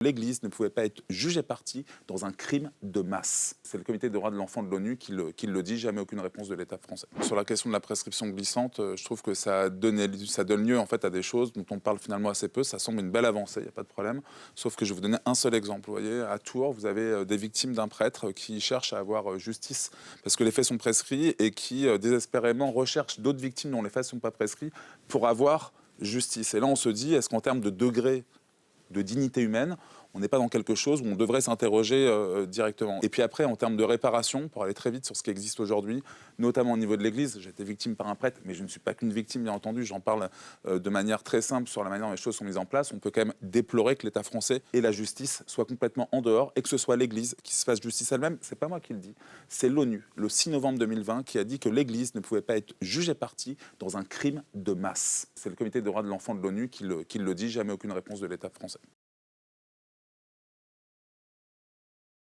L'Église ne pouvait pas être jugée partie dans un crime de masse. C'est le comité des droits de l'enfant de l'ONU qui le dit, jamais aucune réponse de l'État français. Sur la question de la prescription glissante, je trouve que ça donne lieu en fait à des choses dont on parle finalement assez peu. Ça semble une belle avancée, il n'y a pas de problème. Sauf que je vais vous donner un seul exemple. Vous voyez, à Tours, vous avez des victimes d'un prêtre qui cherchent à avoir justice parce que les faits sont prescrits et qui désespérément recherchent d'autres victimes dont les faits ne sont pas prescrits pour avoir justice. Et là, on se dit, est-ce qu'en termes de degré de dignité humaine, on n'est pas dans quelque chose où on devrait s'interroger directement. Et puis après, en termes de réparation, pour aller très vite sur ce qui existe aujourd'hui, notamment au niveau de l'Église, j'ai été victime par un prêtre, mais je ne suis pas qu'une victime, bien entendu, j'en parle de manière très simple sur la manière dont les choses sont mises en place. On peut quand même déplorer que l'État français et la justice soient complètement en dehors et que ce soit l'Église qui se fasse justice elle-même. C'est pas moi qui le dis, c'est l'ONU, le 6 novembre 2020, qui a dit que l'Église ne pouvait pas être jugée partie dans un crime de masse. C'est le comité des droits de l'enfant de l'ONU qui le dit, jamais aucune réponse de l'État français.